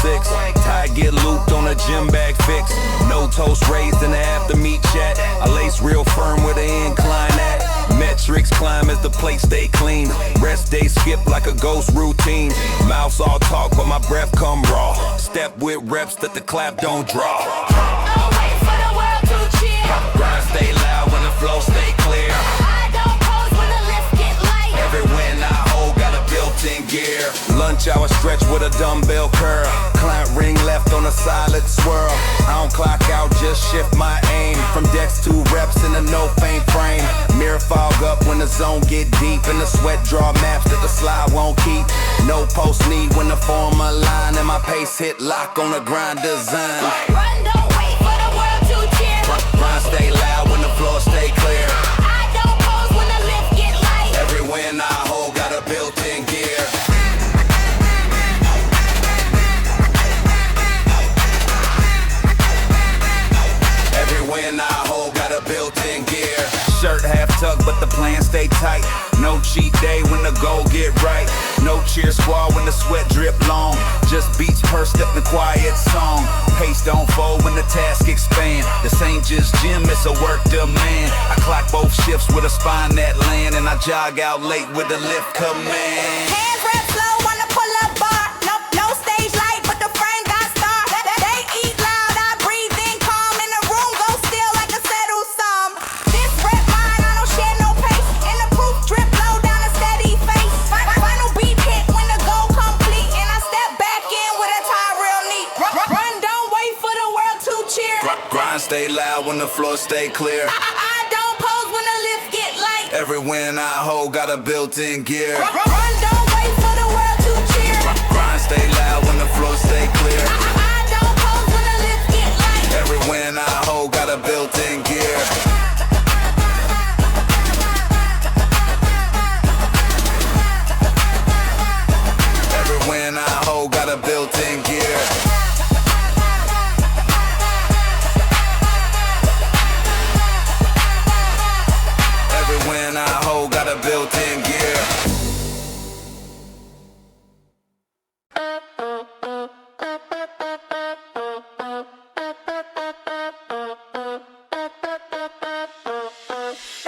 6. Tie get looped on a gym bag fix. No toast raised in the after meat chat. I lace real firm where the incline at. Metrics climb as the plate stay clean. Rest day skip like a ghost routine. Mouths all talk but my breath come raw. Step with reps that the clap don't draw. Don't wait for the world to cheer. Grind stay loud when the flow stay clear. I don't pose when the lift get light. Every win I hold got a built-in gear. Lunch hour stretch with a dumbbell curl. Client ring left on a solid swirl. I don't clock out, just shift my aim. From decks to reps in a no faint frame. Mirror fog up when the zone get deep. And the sweat draw maps that the slide won't keep. No post need when the form align. And my pace hit lock on the grind design. Run, don't wait for the world to cheer. Grind stay loud when the floor stay clear. I don't pose when the lift get light. Every win I hold got a built-in gear. Every win I hold got a built-in gear. Shirt half tucked but the plan stay tight. No cheat day when the goal get right. No cheer squad when the sweat drip long. Just beats pursed up in the quiet song. Pace don't fold when the task expand. This ain't just gym, it's a work demand. I clock both shifts with a spine that land. And I jog out late with the lift command. Hands rep slow on the pull-up bar. No stage light, but the frame got star. They eat loud, I breathe in calm. And the room goes still like a settled psalm. This rep mine, I don't share no pace. And the proof drip low down a steady face. Final beat hit when the goal complete. And I step back in with a tie real neat. Run, don't wait for the world to cheer. Grind stay loud when the floor stay clear. I don't pose when the lift get light. Every win I hold got a built-in gear. Run, don't wait for the world to cheer. Grind stay loud when the floor stay clear. I don't pose when the lift get light. Every win I hold got a built-in gear. Every win I hold got a built-in gear. Every win I hold got a built-in gear.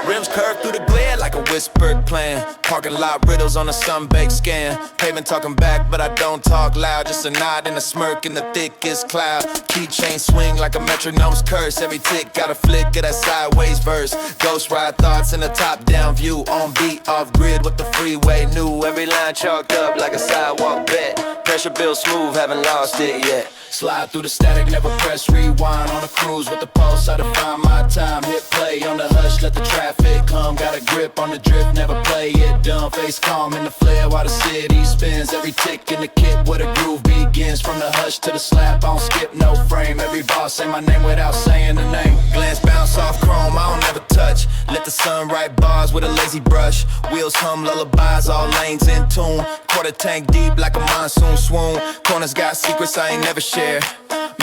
Rims curve through the glare like a whispered plan. Parking lot riddles on a sun-baked scan. Pavement talking back, but I don't talk loud. Just a nod and a smirk in the thickest cloud. Keychain swing like a metronome's curse. Every tick got a flick of that sideways verse. Ghost ride thoughts in a top-down view. On beat, off grid with the freeway new. Every line chalked up like a sidewalk bet. Pressure built smooth, haven't lost it yet. Slide through the static, never press rewind. On a cruise with the pulse, I define my time. Hit play on the hush, let the traffic come. Got a grip on the drift, never play it dumb. Face calm in the flare while the city spins. Every tick in the kit where the groove begins. From the hush to the slap, I don't skip no frame. Every boss say my name without saying the name. Glance bounce off chrome, I don't ever touch. Let the sun write bars with a lazy brush. Wheels hum lullabies, all lanes in tune. Quarter tank deep like a monsoon swoon. Corners got secrets I ain't never shared.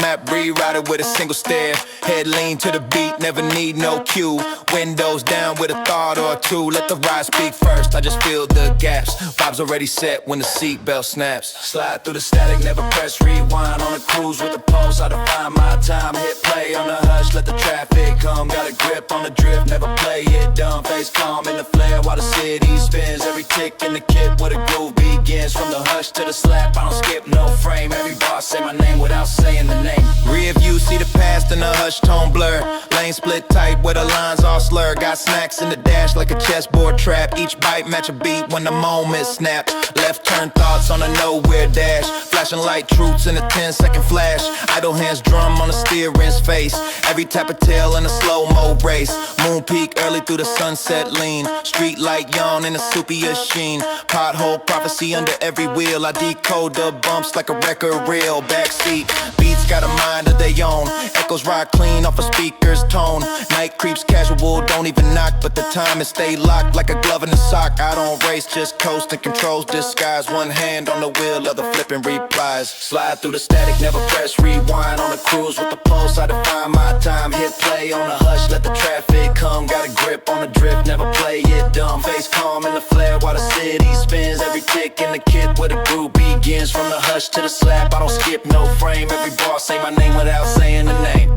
Map rewriter with a single stare. Head lean to the beat, never need no cue. Windows down with a thought or two. Let the ride speak first, I just fill the gaps. Vibes already set when the seatbelt snaps. Slide through the static, never press rewind. On a cruise with the pulse, I define my time. Hit play on the hush, let the traffic come. Got a grip on the drift, never play it dumb. Face calm in the flare while the city spins. Every tick in the kit where the groove begins. From the hush to the slap, I don't skip no frame. Every boss say my name without saying the name. Rear view, see the past in the hush tone blur. Lane split tight where the lines all slur. Got snacks in the dash like a chessboard trap. Each bite match a beat when the moment snap. Left turn thoughts on a nowhere dash. Flashing light truths in a 10-second flash. Idle hands drum on the steering's face. Every tap of tail in a slow-mo race. Moon peak early through the sunset lean. Street light yawn in a sepia sheen. Pothole prophecy under every wheel. I decode the bumps like a record reel. Backseat beats got a mind of their own. Echoes ride clean off a speaker's tone. Night creeps casual, don't even knock. But the time is stay locked like a glove in a sock. I don't race, just coast and controls disguise. One hand on the wheel, other flipping replies. Slide through the static, never press rewind. On a cruise with the pulse, I define my time. Hit play on a hush, let the traffic come. Got a grip on the drift, never play it dumb. Face calm in the flare while the city spins. Every tick in the kit where the groove begins. begins from the hush to the slap. I don't skip no frame. Every bar say my name without saying the name.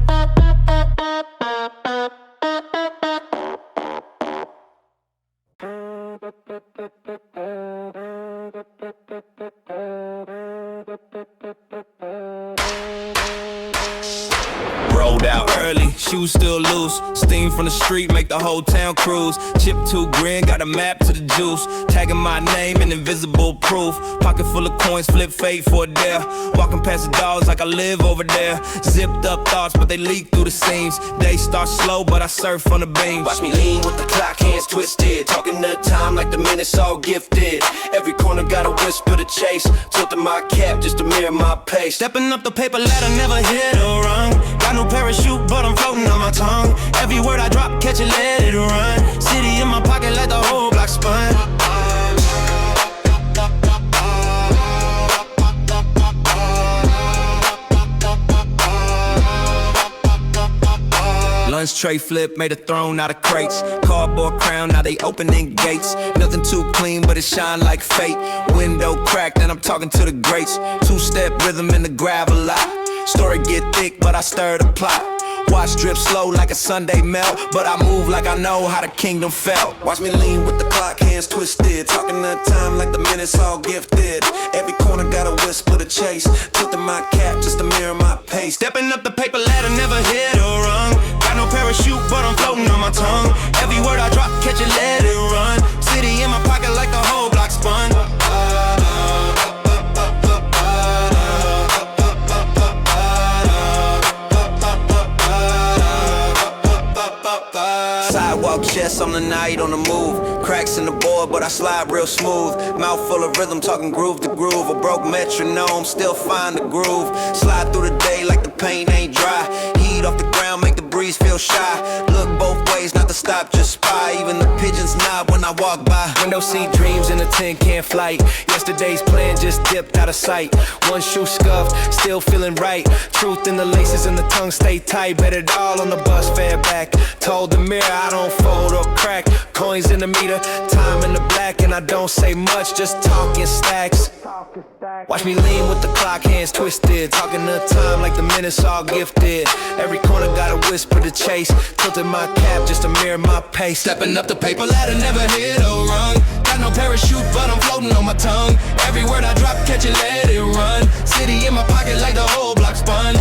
Rolled out early, shoes still loose. Steam from the street, make the whole town cruise. Chip 2 grin, got a map to the juice. Tagging my name in invisible proof. Pocket full of coins, flip fade for a dare. Walking past the dogs like I live over there. Zipped up thoughts, but they leak through the seams. They start slow, but I surf on the beams. Watch me lean with the clock, hands twisted. Talking the time like the minutes all gifted. Every corner got a whisper to chase. Tilting my cap just to mirror my pace. Stepping up the paper ladder, never hit or run. Got no parachute, but I'm floating on my tongue. Every word I drop, catch it, let it run. City in my pocket, let the whole block spun. Lunch tray flip, made a throne out of crates. Cardboard crown, now they opening gates. Nothing too clean, but it shine like fate. Window cracked, and I'm talking to the greats. Two-step rhythm in the gravel lot. Story get thick, but I stir the plot. Watch drip slow like a Sunday melt, but I move like I know how the kingdom felt. Watch me lean with the clock, hands twisted. Talking the time like the minutes all gifted. Every corner got a whisper to chase. Tilting my cap just to mirror my pace. Stepping up the paper ladder, never hit or run. Got no parachute, but I'm floating on my tongue. Every word I drop, catch it, let it run. City in my pocket like the whole block spun. Sidewalk chest on the night on the move. Cracks in the board, but I slide real smooth. Mouth full of rhythm, talking groove to groove. A broke metronome, still find the groove. Slide through the day like the paint ain't dry. Heat off the ground, make the breeze feel shy. Look both ways, not to stop, just spy. Even the pigeons nod when I walk by. Window seat dreams in a tin can flight. Yesterday's plan just dipped out of sight. One shoe scuffed, still feeling right. Truth in the laces and the tongue stay tight. Bet it all on the bus fare back. Told the mirror I don't fold or crack. Coins in the meter, time in the black. And I don't say much, just talking stacks. Watch me lean with the clock, hands twisted. Talking the time like the minutes all gifted. Every corner got a whisper to chase. Tilting my cap just to mirror my pace. Stepping up the paper ladder, never hit or run. Got no parachute, but I'm floating on my tongue. Every word I drop, catch it, let it run. City in my pocket like the whole block spun.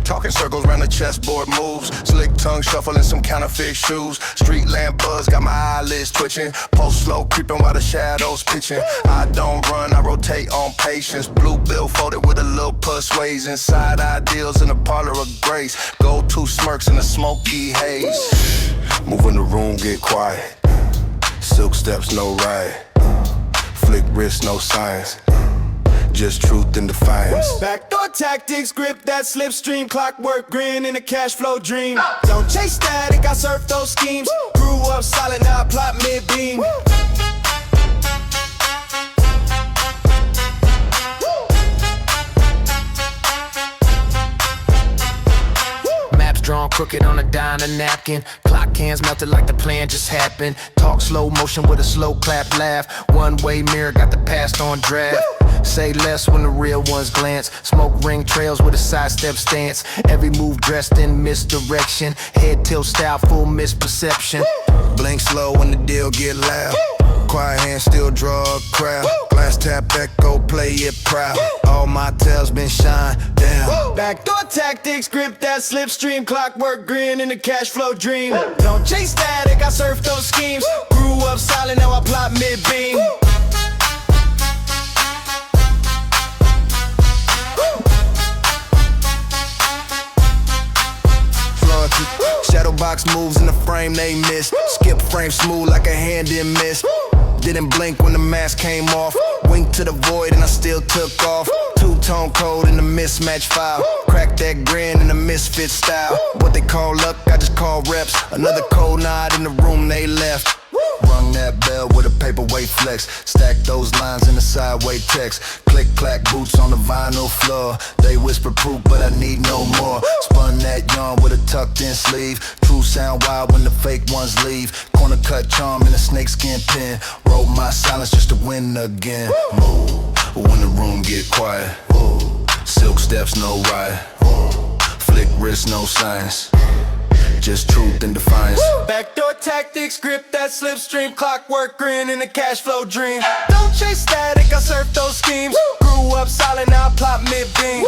Talking circles round the chessboard moves. Slick tongue shuffling some counterfeit shoes. Street lamp buzz, got my eyelids twitching. Post slow creeping while the shadows pitching. I don't run, I rotate on patience. Blue bill folded with a little puss ways. Inside ideals in the parlor of grace. Go-to smirks in the smoky haze. Move in the room, get quiet. Silk steps, no riot. Flick wrist, no science. Just truth and defiance. Backdoor tactics, grip that slipstream. Clockwork grin in a cash flow dream. Don't chase static, I surf those schemes. Grew up solid, now I plot mid-beam. Maps drawn crooked on a diner napkin. Clock hands melted like the plan just happened. Talk slow motion with a slow clap laugh. One-way mirror got the past on draft. Say less when the real ones glance. Smoke ring trails with a sidestep stance. Every move dressed in misdirection. Head tilt style, full misperception. Blink slow when the deal get loud. Quiet hands still draw a crowd. Glass tap echo, play it proud. All my tails been shined down. Backdoor tactics, grip that slipstream. Clockwork grin in a cash flow dream. Don't chase static, I surf those schemes. Grew up solid, now I plot mid-beam. Shadow box moves in the frame they miss. Skip frame smooth like a hand in miss. Didn't blink when the mask came off. Wink to the void and I still took off. Two-tone code in the mismatch file. Crack that grin in the misfit style. What they call luck, I just call reps. Another cold nod in the room they left. Rung that bell with a paperweight flex. Stack those lines in the sideway text. Click clack boots on the vinyl floor. They whisper poop, but I need no more. Spun that yarn with a tucked in sleeve. True sound wild when the fake ones leave. Corner cut charm in a snakeskin pin. Roll my silence just to win again. Move when the room get quiet. Silk steps, no riot. Flick wrist, no science. Just truth and defiance. Backdoor tactics, grip that slipstream. Clockwork grin in a cash flow dream. Don't chase static, I surf those schemes. Grew up solid, now I plot mid-beam.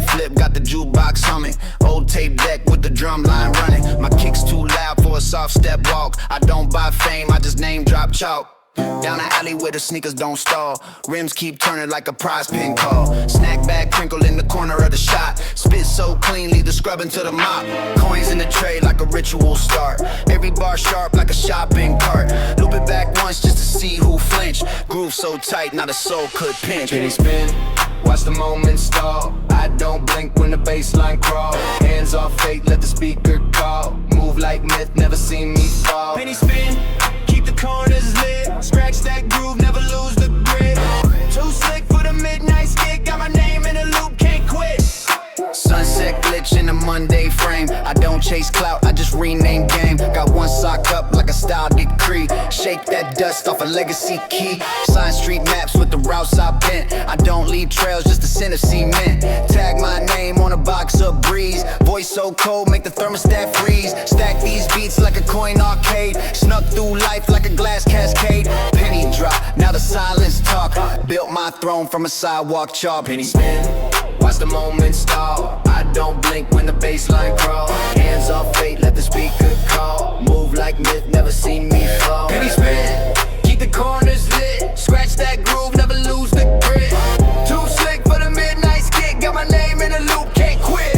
Flip, got the jukebox humming. Old tape deck with the drum line running. My kicks too loud for a soft step walk. I don't buy fame, I just name drop chalk. Down the alley where the sneakers don't stall. Rims keep turning like a prize pin call. Snack bag crinkle in the corner of the shot. Spit so clean, leave the scrubbing to the mop. Coins in the tray like a ritual start. Every bar sharp like a shopping cart. Loop it back once just to see who flinch. Groove so tight, not a soul could pinch. Penny spin, watch the moment stall. I don't blink when the baseline crawl. Hands off fate, let the speaker call. Move like myth, never seen me fall. Penny spin, keep the corners lit. Scratch that groove, never lose the grip. Too slick for the midnight skit. Got my name in the loop, can't quit. Sunset glitch in a Monday frame. I don't chase clout, I just rename game. Got one sock up like a style decree. Shake that dust off a legacy key. Sign street maps with the routes I bent. I don't leave trails, just a scent of cement. Tag my name on a box of breeze. Voice so cold, make the thermostat freeze. Stack these beats like a coin arcade. Snuck through life like a glass cascade. Penny drop, now the silence talk. Built my throne from a sidewalk chalk. Penny spin, watch the moment stall. I don't blink when the baseline crawl. Hands off fate, let the speaker call. Move like myth, never seen me fall. Penny spin, keep the corners lit. Scratch that groove, never lose the grip. Too slick for the midnight skit. Got my name in the loop, can't quit.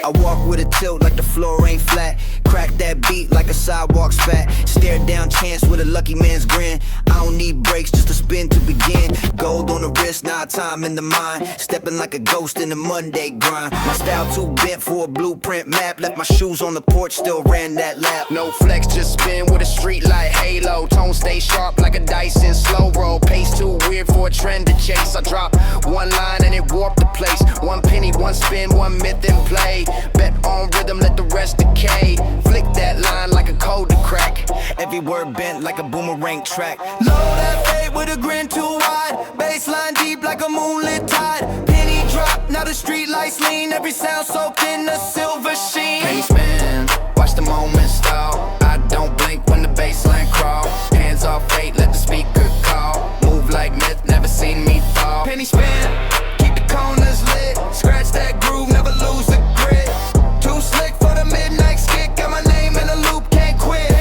I walk with a tilt like the floor ain't flat. Crack that beat like a sidewalk spat. Stare down chance with a lucky man's grin. I don't need brakes, just a spin to begin. Gold on the wrist, now time in the mind. Stepping like a ghost in the Monday grind. My style too bent for a blueprint map. Left my shoes on the porch, still ran that lap. No flex, just spin with a street light halo. Tone stay sharp like a Dyson slow roll. Pace too weird for a trend to chase. I drop one line and it warped the place. One penny, one spin, one myth in play. Bet on rhythm, let the rest decay. Flick that line like a code to crack. Every word bent like a boomerang track. Load that fade with a grin too wide. Baseline deep like a moonlit tide. Penny drop, now the street lights lean. Every sound soaked in a silver sheen. Penny spin, watch the moment stall. I don't blink when the baseline crawl. Hands off fate, let the speaker call. Move like myth, never seen me fall. Penny spin, keep the corners lit. Scratch that groove, never lose the grit. Too slick for the midnight skit. Got my name in the loop, can't quit.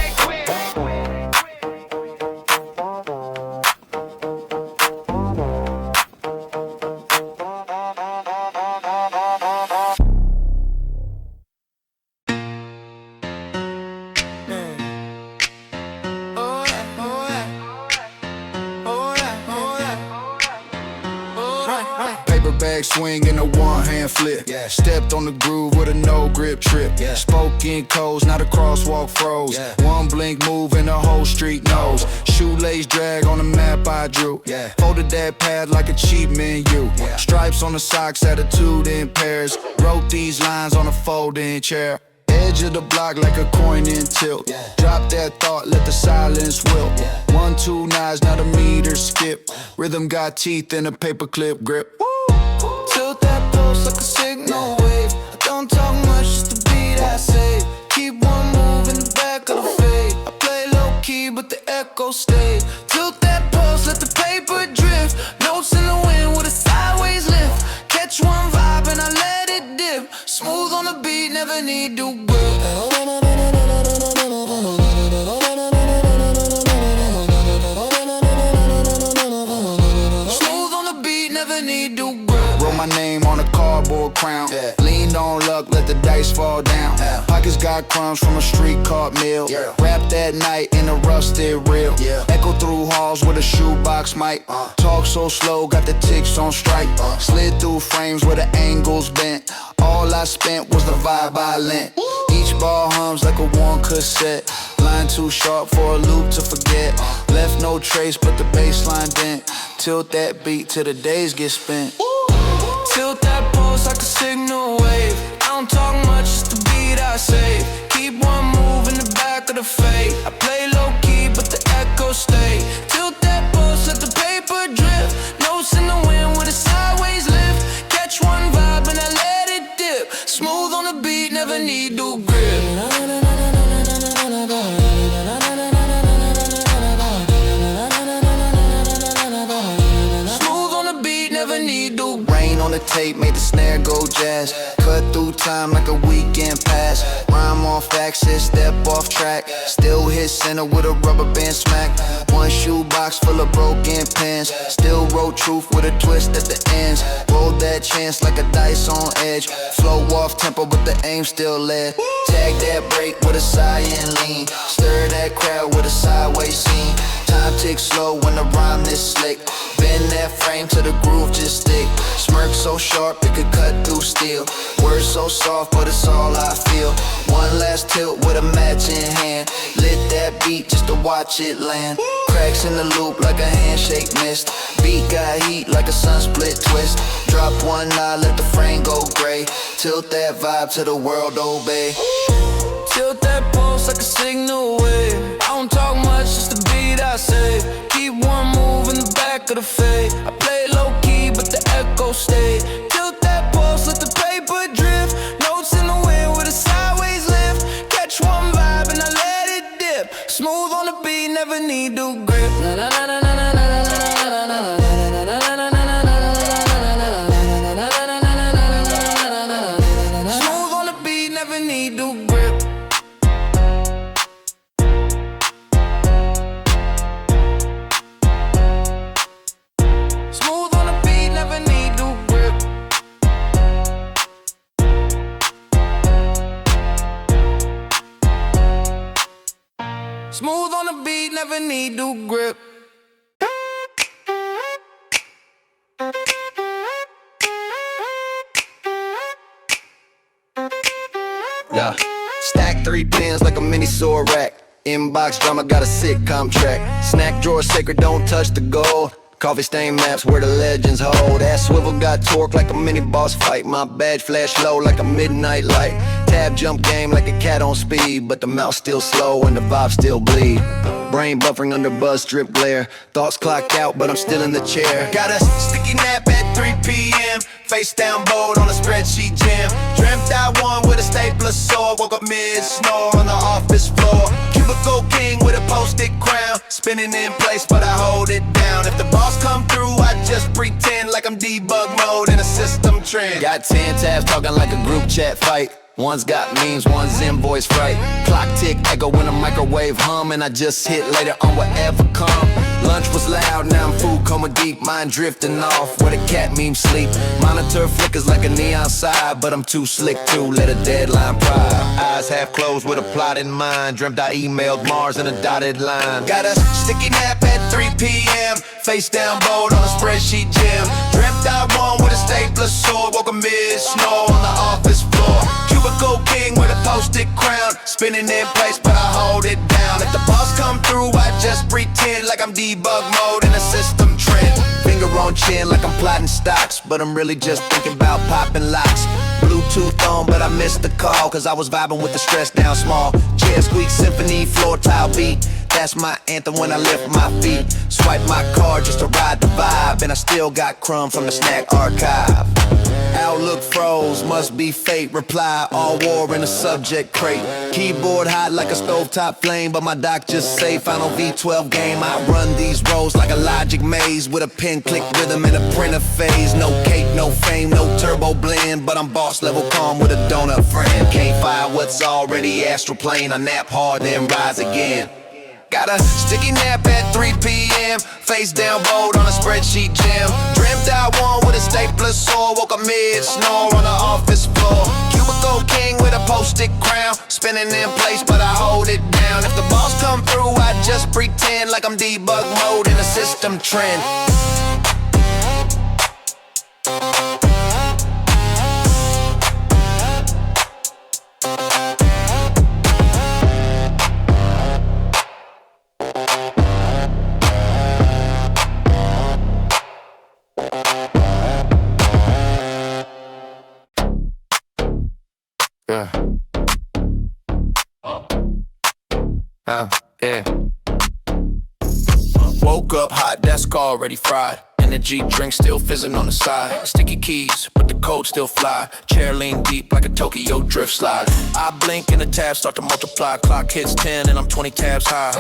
Bag swing in a one-hand flip. Yeah. Stepped on the groove with a no-grip trip. Yeah. Spoke in codes, not a crosswalk froze. Yeah. One blink move and the whole street knows. Shoelace drag on the map I drew. Yeah. Folded that pad like a cheap menu. Yeah. Stripes on the socks, attitude in pairs. Wrote these lines on a folding chair. Edge of the block like a coin in tilt. Yeah. Drop that thought, let the silence wilt. Yeah. 1, 2 knives, not a meter skip. Rhythm got teeth in a paperclip grip. Tilt that pulse like a signal wave. I don't talk much, just the beat I say. Keep one move in the back of the fade. I play low key, but the echo stay. Tilt that pulse, let the paper drift. Notes in the wind with a sideways lift. Catch one vibe and I let it dip. Smooth on the beat, never need to whip. My name on a card crown. Leaned on luck, let the dice fall down. Pockets got crumbs from a street caught meal. Rap that night in a rusted reel. Echo through halls with a shoebox mic. Talk so slow, got the ticks on strike. Slid through frames where the angles bent. All I spent was the vibe I lent. Each ball hums like a worn cassette. Line too sharp for a loop to forget. Left no trace but the baseline dent. Tilt that beat till the days get spent. Tilt that pulse like a signal wave. I don't talk much, just the beat I save. Keep one move in the back of the fade. I play low key but the echo stay. Tilt that pulse, let the paper drift. Notes in the wind with a sideways lift. Catch one vibe and I let it dip. Smooth on the beat, never need no grip. Smooth on the beat, never need no grip. Rain on the tape, made the snare go jazz. Cut through time like a weekend pass. Rhyme off axis, step off track. Still hit center with a rubber band smack. One shoebox full of broken pins. Still wrote truth with a twist at the ends. Rolled that chance like a dice on edge. Flow off tempo but the aim still led. Tag that break with a sigh and lean. Stir that crowd with a sideways scene. Time ticks slow when the rhyme is slick. Bend that frame till the groove just stick. Smirk so sharp it could cut through steel. Words so soft but it's all I feel. One last tilt with a match in hand. Lit that beat just to watch it land. Cracks in the loop like a handshake missed. Beat got heat like a sun split twist. Drop one eye, let the frame go gray. Tilt that vibe till the world obey. Tilt that pulse like a signal wave. I don't talk much, just the beat I say. Keep one move in the back of the fade. I play low key, but the echo stay. Tilt that pulse, let the paper drift. Notes in the wind with a sideways lift. Catch one vibe and I let it dip. Smooth on the beat, never need to grip. Na na na na na na na na na na na. Smooth on the beat, never need to grip. Smooth on the beat, never need to grip. Smooth on the beat, never need to grip. Yeah. Stack 3 pins like a mini sword rack. Inbox drama got a sitcom track. Snack drawer sacred, don't touch the gold. Coffee stain maps where the legends hold. That swivel got torque like a mini boss fight. My badge flash low like a midnight light. Tab jump game like a cat on speed. But the mouse still slow and the vibe still bleed. Brain buffering under buzz strip glare. Thoughts clocked out but I'm still in the chair. Got a sticky nap at 3 p.m. Face down bold on a spreadsheet jam. Dreamt I won with a stapler sword. Woke up mid-snore on the office floor. Cubicle king with a post-it crown. Spinning in place but I hold it down. If the boss come through I just pretend like I'm debug mode in a system trend. Got 10 tabs talking like a group chat fight. One's got memes, one's invoice fright. Clock tick, echo in a microwave hum. And I just hit later on whatever come. Lunch was loud, now I'm food coma deep. Mind drifting off where the cat memes sleep. Monitor flickers like a neon side. But I'm too slick to let a deadline pride. Eyes half closed with a plot in mind. Dreamt I emailed Mars in a dotted line. Got a sticky nap at 3 p.m. Face down bold on a spreadsheet jam. Dreamt I won with a stapler sword. Woke a mid-snore on the office floor. Cubicle king with a post-it crown. Spinning in place but I hold it down. If the boss come through I just pretend like I'm debug mode in a system trend. Finger on chin like I'm plotting stocks. But I'm really just thinking about popping locks. Bluetooth on but I missed the call. Cause I was vibing with the stress down small. Chair squeak symphony floor tile beat. That's my anthem when I lift my feet. Swipe my card just to ride the vibe. And I still got crumb from the snack archive. Outlook froze, must be fate. Reply, all war in the subject crate. Keyboard hot like a stovetop flame. But my doc just say final V12 game. I run these rows like a logic maze. With a pen click rhythm and a printer phase. No cake, no fame, no turbo blend. But I'm boss level calm with a donut friend. Can't fire what's already astral plane. I nap hard then rise again. Got a sticky nap at 3 p.m. Face down bold on a spreadsheet jam. Dreamt I won with a stapler saw. Woke up mid-snore on the office floor. Cubicle king with a post-it crown. Spinning in place but I hold it down. If the boss come through I just pretend like I'm debug mode in a system trend. Yeah. Woke up hot, desk already fried. Energy drink still fizzing on the side. Sticky keys, but the code still fly. Chair lean deep like a Tokyo drift slide. I blink and the tabs start to multiply. Clock hits 10 and I'm 20 tabs high.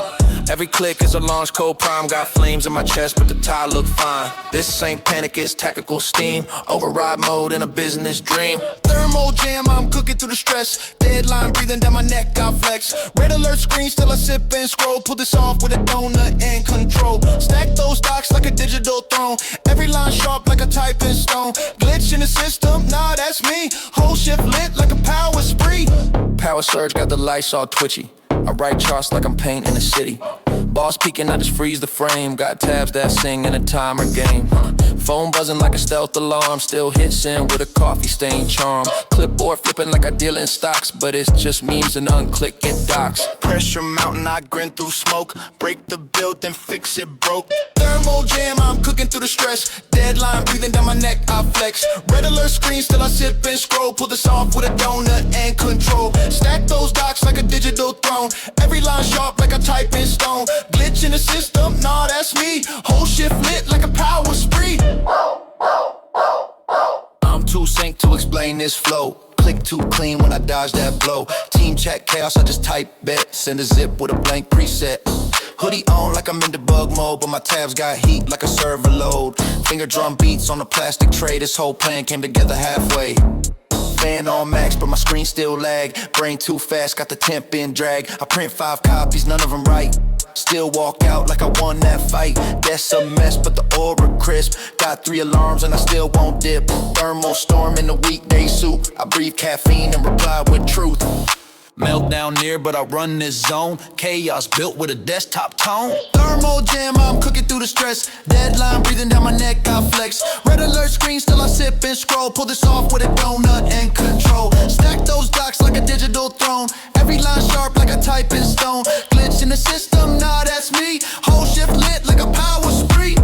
Every click is a launch code prime. Got flames in my chest, but the tie look fine. This ain't panic, it's tactical steam. Override mode in a business dream. Thermal jam, I'm cooking through the stress. Deadline breathing down my neck, I flex. Red alert screen, still I sip and scroll. Pull this off with a donut and control. Stack those stocks like a digital throne. Every line sharp like a typing stone. Glitch in the system, nah, that's me. Whole shift lit like a power spree. Power surge got the lights all twitchy. I write charts like I'm painting a city. Boss peeking, I just freeze the frame. Got tabs that sing in a timer game. Phone buzzing like a stealth alarm. Still hissing with a coffee stain charm. Clipboard flipping like I deal in stocks. But it's just memes and unclicking docs. Pressure mountain, I grin through smoke. Break the build, then fix it broke. Thermal jam, I'm cooking through the stress. Deadline breathing down my neck, I flex. Red alert screen, still I sip and scroll. Pull this off with a donut and control. Stack those docs like a digital throne. Every line sharp like a typing stone. Glitch in the system, nah, that's me. Whole shift lit like a power spree. I'm too synced to explain this flow. Click too clean when I dodge that blow. Team chat chaos, I just type bet. Send a zip with a blank preset. Hoodie on like I'm in debug mode, but my tabs got heat like a server load. Finger drum beats on a plastic tray. This whole plan came together halfway. Fan on max, but my screen still lag. Brain too fast, got the temp in drag. I print 5 copies, none of them right. Still walk out like I won that fight. That's a mess, but the aura crisp. Got 3 alarms and I still won't dip. Thermal storm in the weekday suit. I breathe caffeine and reply with truth. Meltdown near, but I run this zone. Chaos built with a desktop tone. Thermal jam, I'm cooking through the stress. Deadline breathing down my neck, I flex. Red alert screen, still I sip and scroll. Pull this off with a donut and control. Stack those docs like a digital throne. Every line sharp like a typing stone. Glitch in the system, nah, that's me. Whole shift lit like a power spree.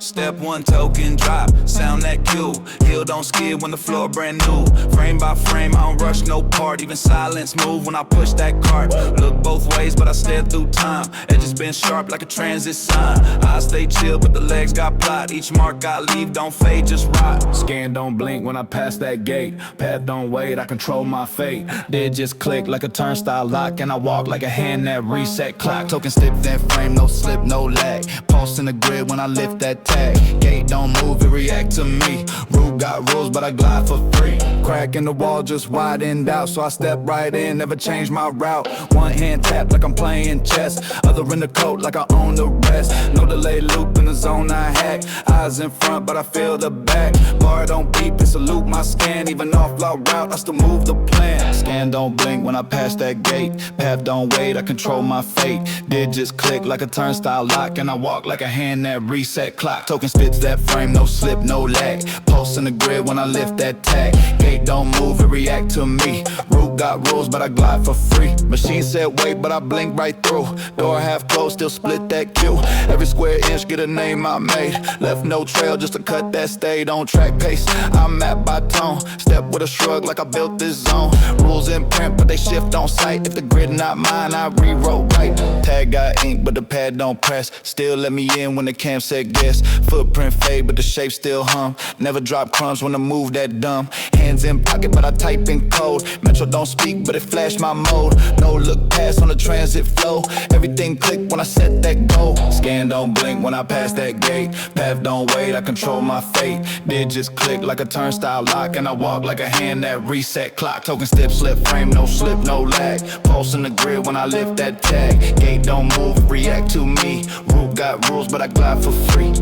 Step 1 token drop, sound that cue. Heel don't skid when the floor brand new. Frame by frame, I don't rush no part. Even silence move when I push that cart. Look both ways, but I stare through time. Edges been sharp like a transit sign. I stay chill, but the legs got plot. Each mark I leave don't fade, just rot. Scan don't blink when I pass that gate. Path don't wait, I control my fate. Did just click like a turnstile lock, and I walk like a hand that reset clock. Token stiff that frame, no slip, no lag. Pulse in the grid when I lift that tag. Gate don't move, it react to me. Rule got rules, but I glide for free. Crack in the wall just widened out, so I step right in, never change my route. One hand tap like I'm playing chess. Other in the coat like I own the rest. No delay loop in the zone I hack. Eyes in front, but I feel the back. Bar don't beep, it's a loop my scan. Even off law route, I still move the plan. Scan don't blink when I pass that gate. Path don't wait, I control my fate. Did just click like a turnstile lock, and I walk like a hand that reset clock. Token spits that frame, no slip, no lag. Pulse in the grid when I lift that tag. Gate don't move, it react to me. Root got rules, but I glide for free. Machine said wait, but I blink right through. Door half closed, still split that queue. Every square inch get a name I made. Left no trail just to cut that stayed on track pace. I'm mapped by tone. Step with a shrug like I built this zone. Rules Rules in print, but they shift on sight. If the grid not mine, I rewrote right. Tag got ink, but the pad don't press. Still let me in when the cam said guess. Footprint fade, but the shape still hum. Never drop crumbs when I move that dumb. Hands in pocket, but I type in code. Metro don't speak, but it flash my mode. No look past on the transit flow. Everything click when I set that goal. Scan don't blink when I pass that gate. Path don't wait, I control my fate. Digits click like a turnstile lock, and I walk like a hand that reset clock. Token step, slip frame, no slip, no lag. Pulse in the grid when I lift that tag. Gate don't move, react to me. Root got rules, but I glide for free.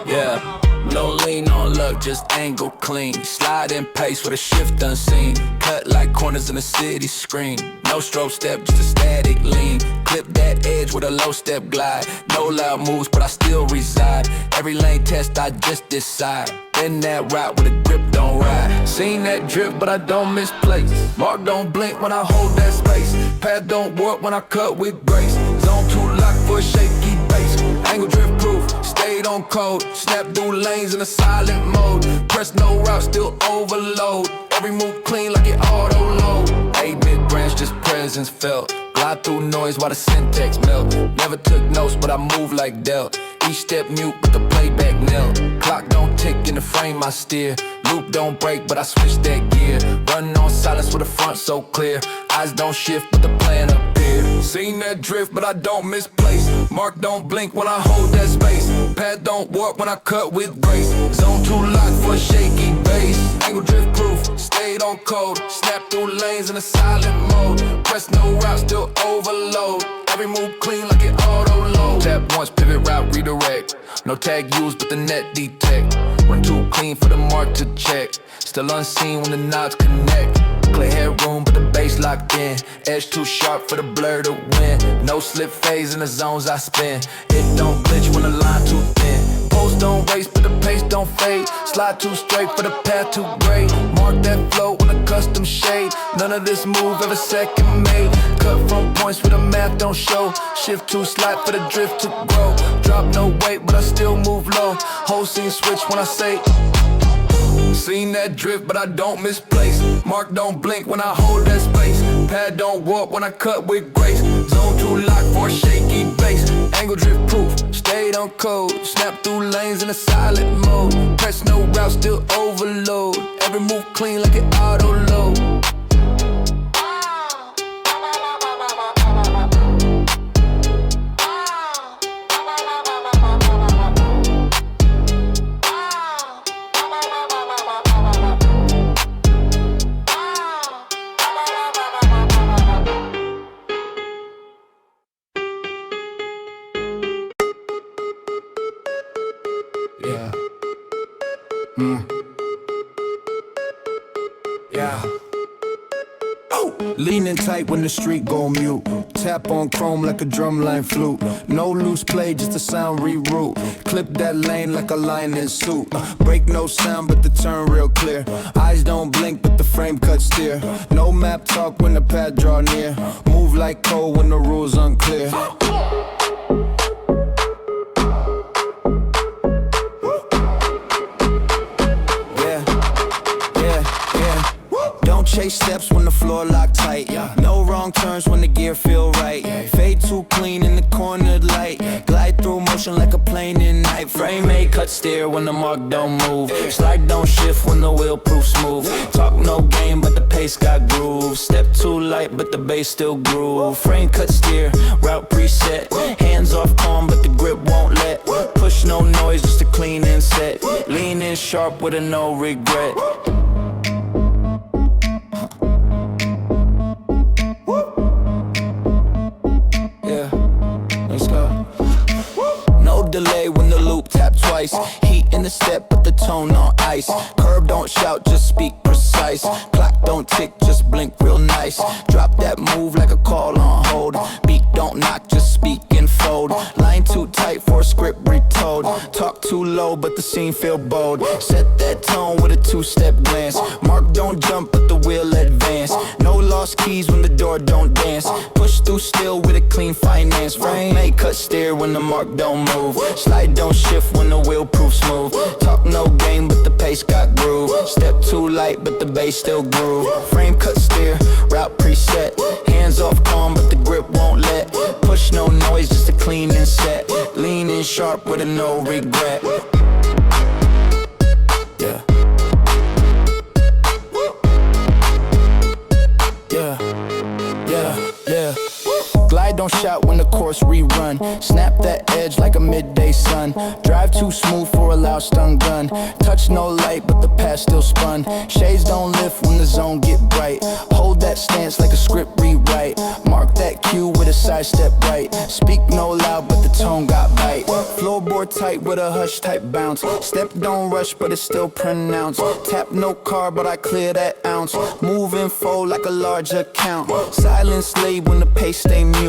Yeah, no lean on luck, just angle clean. Slide and pace with a shift unseen. Cut like corners in a city screen. No stroke step, just a static lean. Clip that edge with a low step glide. No loud moves, but I still reside. Every lane test, I just decide. In that route with a grip don't ride. Seen that drift, but I don't misplace. Mark don't blink when I hold that space. Path don't warp when I cut with grace. Zone 2 lock for a shaky base. Angle drift proof, stayed on code. Snap through lanes in a silent mode. Press no route, still overload. Every move clean like it auto load. 8 mid-branch, just presence felt. Glide through noise while the syntax melt. Never took notes, but I move like dealt. Each step mute, but the playback knelt. Clock don't tick in the frame I steer. Loop don't break, but I switch that gear. Running on silence with the front so clear. Eyes don't shift, but the plan appear. Seen that drift, but I don't misplace. Mark don't blink when I hold that space. Path don't warp when I cut with grace. Zone 2 lock for a shaky base. Angle drift proof, stayed on code. Snap through lanes in a silent mode. Press no route, still overload. Every move clean like it auto load. Tap once, pivot route, redirect. No tag used, but the net detect. Run too clean for the mark to check. Still unseen when the nods connect. Clear headroom, but the base locked in. Edge too sharp for the blur to win. No slip phase in the zones I spin. It don't glitch when the line too thin. Post don't race, but the pace don't fade. Slide too straight for the path too great. Mark that flow on a custom shade. None of this move ever second made. Cut from points where the math don't show. Shift too slight for the drift to grow. Drop no weight, but I still move low. Whole scene switch when I say. Seen that drift, but I don't misplace. Mark don't blink when I hold that space. Pad don't warp when I cut with grace. Zone 2 lock for a shaky base. Angle drift proof, stayed on code. Snap through lanes in a silent mode. Press no route, still overload. Every move clean like it auto load. Yeah. Yeah. Oh. Leaning tight when the street go mute. Tap on chrome like a drumline flute. No loose play, just a sound reroute. Clip that lane like a line in suit. Break no sound, but the turn real clear. Eyes don't blink, but the frame cut steer. No map talk when the pad draw near. Move like cold when the rules unclear. Chase steps when the floor locked tight. No wrong turns when the gear feel right. Fade too clean in the cornered light. Glide through motion like a plane in night. Frame A cut steer when the mark don't move. Slide don't shift when the wheel proof smooth. Talk no game but the pace got groove. Step too light but the bass still groove. Frame cut steer, route preset. Hands off calm but the grip won't let. Push no noise just a clean and set. Lean in sharp with a no regret. Delay when the loop tap twice. Heat in the step, but the tone on ice. Curb don't shout, just speak precise. Clock don't tick, just blink real nice. Drop that move like a call on hold. Beat don't knock, just speak in unfold. Line too tight for a script retold. Talk too low, but the scene feel bold. Set that tone with a two-step glance. Mark don't jump, but the wheel advance. No lost keys when the door don't dance. Push through still with a clean finance. Frame may cut steer when the mark don't move. Slide don't shift when the wheel proof smooth. Talk no game, but the pace got groove. Step too light, but the bass still groove. Frame cut steer, route preset. Hands off calm, but the grip won't let. Push no noise, just a clean and set. Lean and sharp with a no regret. Yeah. Yeah. Glide, don't shout when the course rerun. Snap that edge like a midday sun. Drive too smooth for a loud stun gun. Touch no light, but the path still spun. Shades don't lift when the zone get bright. Hold that stance like a script rewrite. Mark that cue with a sidestep right. Speak no loud, but the tone got bite. Floorboard tight with a hush type bounce. Step don't rush, but it's still pronounced. Tap no car, but I clear that ounce. Move and fold like a large account. Silence slave when the pace stay mute.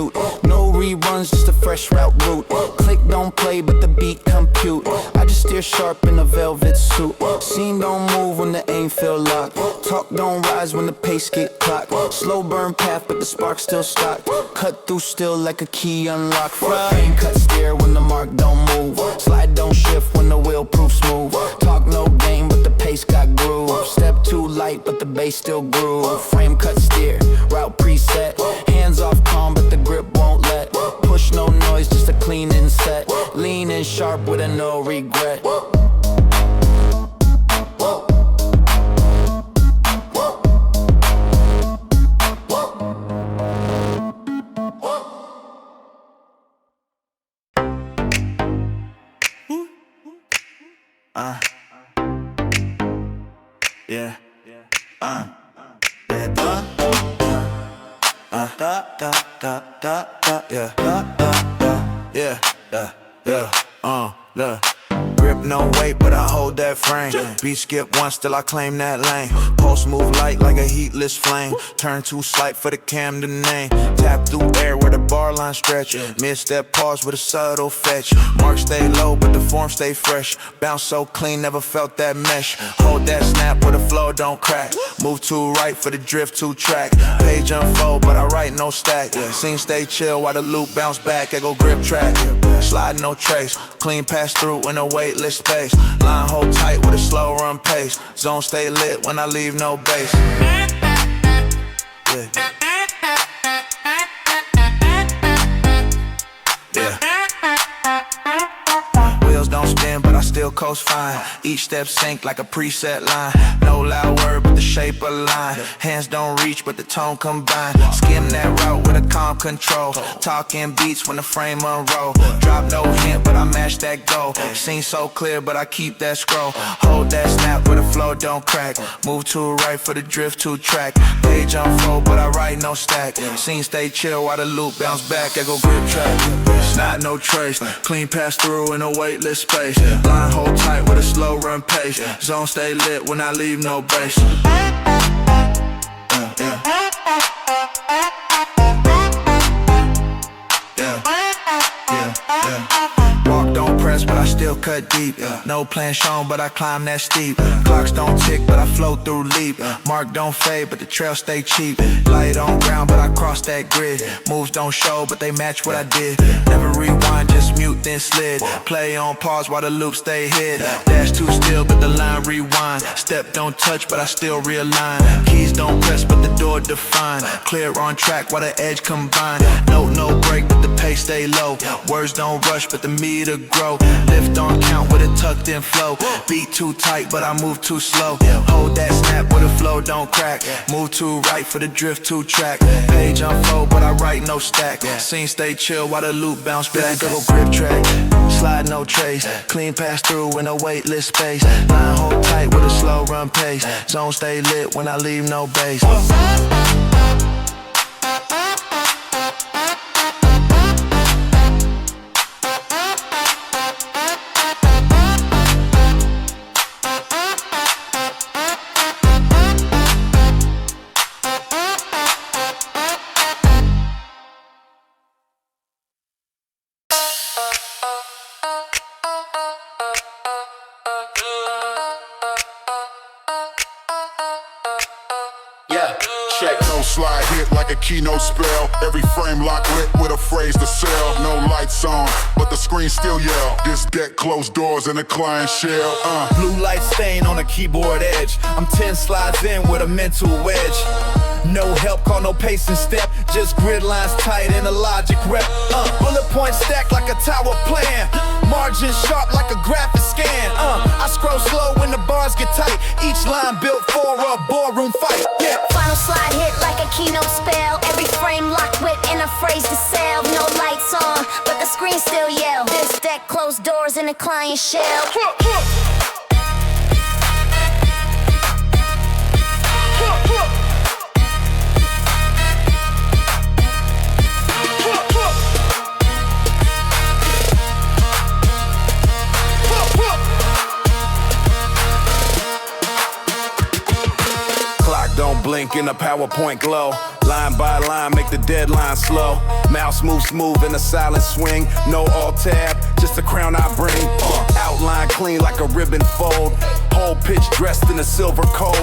No reruns, just a fresh route route. Click don't play, but the beat compute. I just steer sharp in a velvet suit. Scene don't move when the aim feel locked. Talk don't rise when the pace get clocked. Slow burn path, but the spark still stock. Cut through still like a key unlocked. Frame cut steer when the mark don't move. Slide don't shift when the wheel proof smooth. Talk no game, but the pace got groove. Step too light, but the bass still groove. Frame cut steer, route preset. Hands off calm, but the grip won't let. Push no noise, just a clean and set. Lean and sharp with a no regret. Yeah. Look. Grip no weight, but I hold that frame. Beat skip once till I claim that lane. Pulse move light like a heatless flame. Turn too slight for the cam to name. Tap through air where the bar line stretch. Mid-step pause with a subtle fetch. Mark stay low, but the form stay fresh. Bounce so clean, never felt that mesh. Hold that snap where the flow don't crack. Move too right for the drift to track. Page unfold, but I write no stack. Scene stay chill while the loop bounce back. I go grip track. Slide no trace. Clean pass through in a weightless space. Line hold tight with a slow run pace. Zone stay lit when I leave no base. Wheels don't spin, but I still coast fine. Each step sync like a preset line. No loud word, but the shape align. Hands don't reach, but the tone combine. Skim that route with a calm control. Talking beats when the frame unroll. Drop no hint, but I match that goal. Scene so clear, but I keep that scroll. Hold that snap where the flow don't crack. Move to right for the drift to track. Page unfold, but I write no stack. Scene stay chill while the loop bounce back. I go grip track. Not no trace. Clean pass through in a weightless space. Line hold tight with a slow run pace. Zone stay lit when I leave no base. Walk don't press, but I still cut deep. No plan shown, but I climb that steep. Clocks don't tick, but I flow through leap. Mark don't fade, but the trail stay cheap. Light on ground, but I cross that grid. Moves don't show, but they match what I did. Never rewind, just mute then slid. Play on pause while the loop stay hid. Dash too still, but the line rewind. Step don't touch, but I still realign. Keys don't press, but the door define. Clear on track while the edge combine. Note no break, but the pace stay low. Words don't rush, but the meter grow. Lift on count with a tucked in flow. Beat too tight, but I move too slow. Hold that snap where the flow don't crack. Move too right for the drift to track. Page unfold, but I write no stack. Scene stay chill while the loop bounce back. Go grip track, slide no trace. Clean pass through in a weightless space. Line hold tight with a slow run pace. Zone stay lit when I leave no base. check. No slide hit like a keynote spell. Every frame lock lit with a phrase to sell. No lights on, but the screen still yell. This deck closed doors in a client shell. Blue light stain on a keyboard edge. I'm 10 slides in with a mental wedge. No help, call no pacing step. Just grid lines tight in a logic rep. Bullet points stacked like a tower plan. Margins sharp like a graphic scan. I scroll slow when the bars get tight. Each line built for a boardroom fight. Yeah. Final slide hit like a keynote spell. Every frame locked with in a phrase to sell. No lights on, but the screen still yell. This deck closed doors in a client shell. Don't blink in a PowerPoint glow. Line by line, make the deadline slow. Mouse move smooth in a silent swing. No alt-tab, just the crown I bring. Outline clean like a ribbon fold. Whole pitch dressed in a silver coat.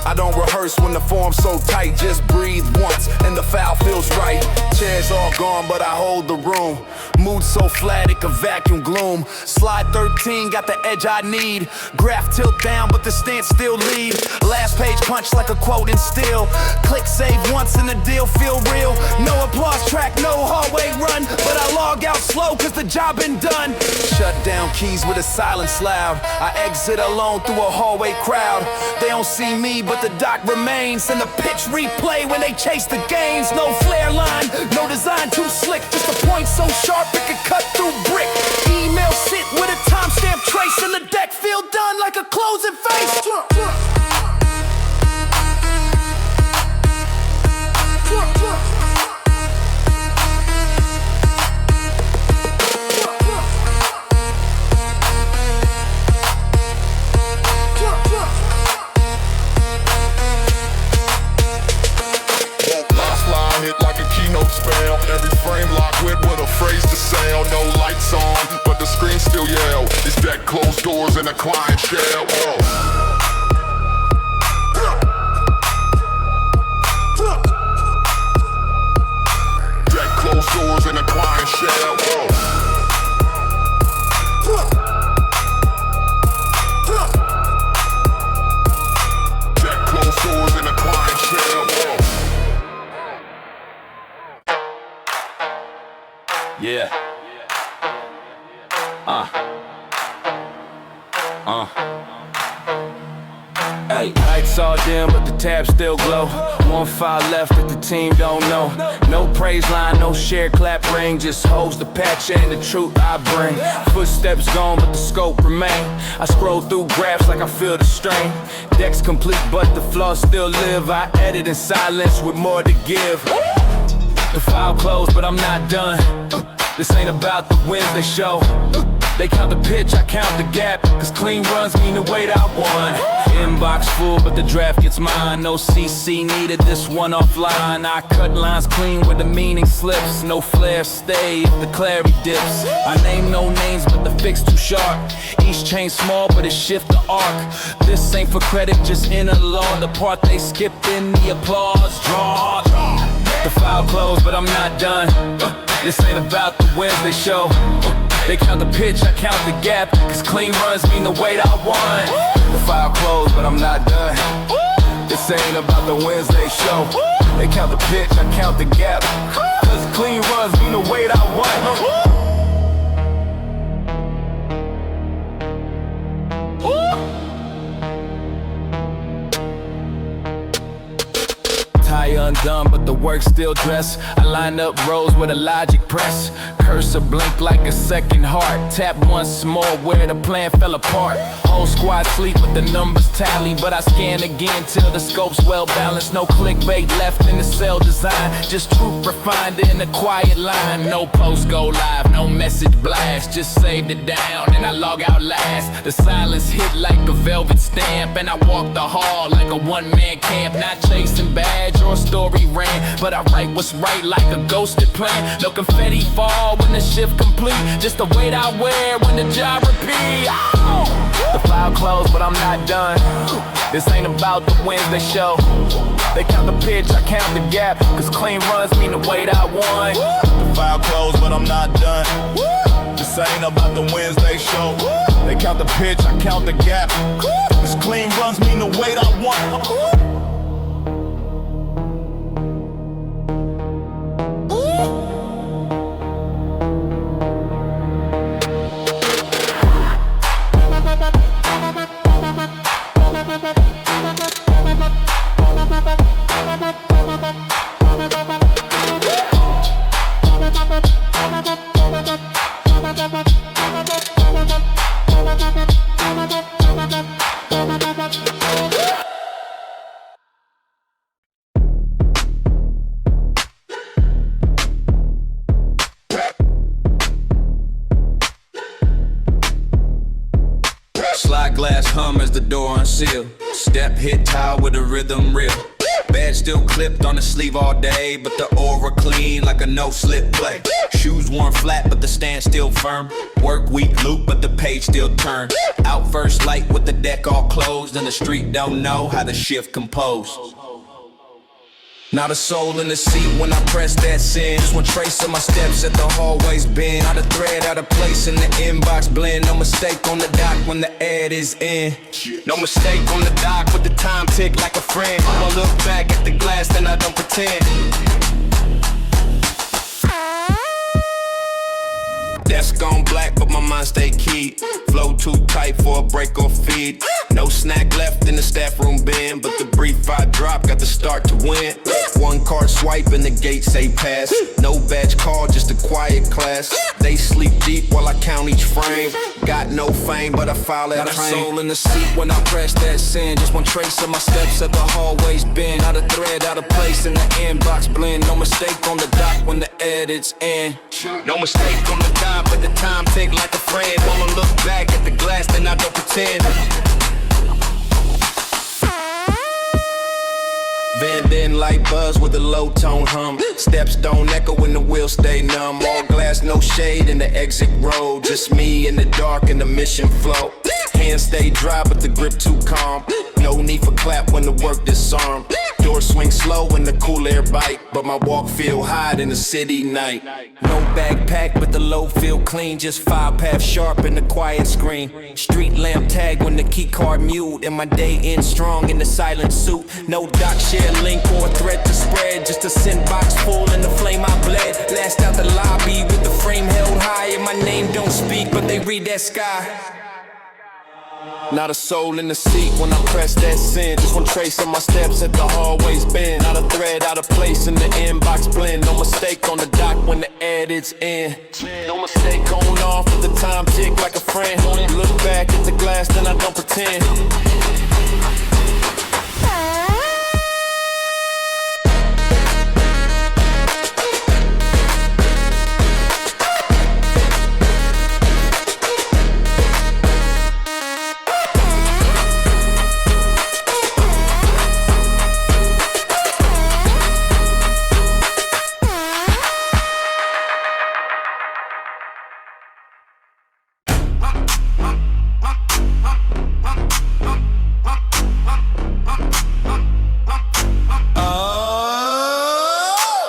I don't rehearse when the form's so tight. Just breathe once and the foul feels right. Chairs all gone, but I hold the room. Mood so flat it could vacuum gloom. Slide 13 got the edge I need. Graph tilt down, but the stance still lead. Last page punch like a quote in steel. Click save once and the deal feel real. No applause track, no hallway run. But I log out slow cause the job been done. Shut down keys with a silence loud. I exit alone through a hallway crowd. They don't see me but the doc remains. And the pitch replay when they chase the gains. No flare line, no design too slick. Just a point so sharp it can cut through brick. Email sit with a timestamp trace. And the deck feel done like a closing face. Hit like a keynote spell. Every frame locked with a phrase to sell. No lights on, but the screen still yell. This deck closed doors in a client shell. Deck closed doors in a client shell. Deck closed doors in a client shell. Yeah. Hey, lights all dim, but the tabs still glow. One file left that the team don't know. No praise line, no shared clap ring. Just holds the patch and the truth I bring. Footsteps gone, but the scope remain. I scroll through graphs like I feel the strain. Decks complete, but the flaws still live. I edit in silence with more to give. The file closed, but I'm not done. This ain't about the wins they show. They count the pitch, I count the gap. Cause clean runs mean the weight I won. Inbox full, but the draft gets mine. No CC needed, this one offline. I cut lines clean where the meaning slips. No flare stay if the clarity dips. I name no names, but the fix too sharp. Each chain small, but it shift the arc. This ain't for credit, just inner law. The part they skipped in the applause. Draw. The file closed, but I'm not done. This ain't about the wins they show. They count the pitch, I count the gap. Cause clean runs mean the weight I won. The file closed, but I'm not done. This ain't about the wins they show. They count the pitch, I count the gap. Cause clean runs mean the weight I won. Tie undone, but the work still dressed. I line up rows with a logic press. Cursor blink like a second heart. Tap once more where the plan fell apart. Whole squad sleep with the numbers tally, but I scan again till the scope's well balanced. No clickbait left in the cell design. Just truth refined in a quiet line. No post go live, no message blast. Just saved it down and I log out last. The silence hit like a velvet stamp, and I walk the hall like a one-man camp. Not chasing badge or story ran, but I write what's right like a ghosted plan. No confetti fall when the shift complete, just the weight I wear when the job repeat. The file closed, but I'm not done. This ain't about the wins they show. They count the pitch, I count the gap, cause clean runs mean the weight I won. The file closed, but I'm not done. This ain't about the Wednesday show. They count the pitch, I count the gap, cause clean runs mean the weight I won. Slide glass hum as the door unsealed. Step hit tile with a rhythm real. Badge still clipped on the sleeve all day, but the aura clean like a no-slip play. Shoes worn flat, but the stand still firm. Work week loop, but the page still turn. Out first light with the deck all closed, and the street don't know how to shift compose. Not a soul in the seat when I press that send. Just one trace of my steps at the hallway's bend. Not a thread, out of place in the inbox blend. No mistake on the dock when the ad is in. No mistake on the dock with the time tick like a friend. I'ma look back at the glass, then I don't pretend. Desk on black, but my mind stay keyed. Flow too tight for a break or feed. No snack left in the staff room bin, but the brief I drop got the start to win. One card swipe and the gate say pass. No badge call, just a quiet class. They sleep deep while I count each frame. Got no fame, but I file that train. Not a soul in the seat when I press that send. Just one trace of my steps at the hallway's bend. Not a thread, out of place in the inbox blend. No mistake on the dot when the edit's in. No mistake on the dot, but the time tick like a friend. Wanna look back at the glass, then I don't pretend. Van Den light buzz with a low tone hum. Steps don't echo when the wheels stay numb. All glass, no shade in the exit road. Just me in the dark and the mission flow. Hands stay dry, but the grip too calm. No need for clap when the work disarmed. Door swing slow when the cool air bite, but my walk feel hot in the city night. No backpack, but the low feel clean. Just 5-path sharp in the quiet screen. Street lamp tag when the key card mute, and my day ends strong in the silent suit. No doc share link or a thread to spread. Just a send box full and the flame I bled. Last out the lobby with the frame held high, and my name don't speak, but they read that sky. Not a soul in the seat when I press that send. Just one trace of my steps at the hallway's bend. Not a thread, out of place in the inbox blend. No mistake on the dock when the edit's in. No mistake on off with the time tick like a friend. Look back at the glass, then I don't pretend.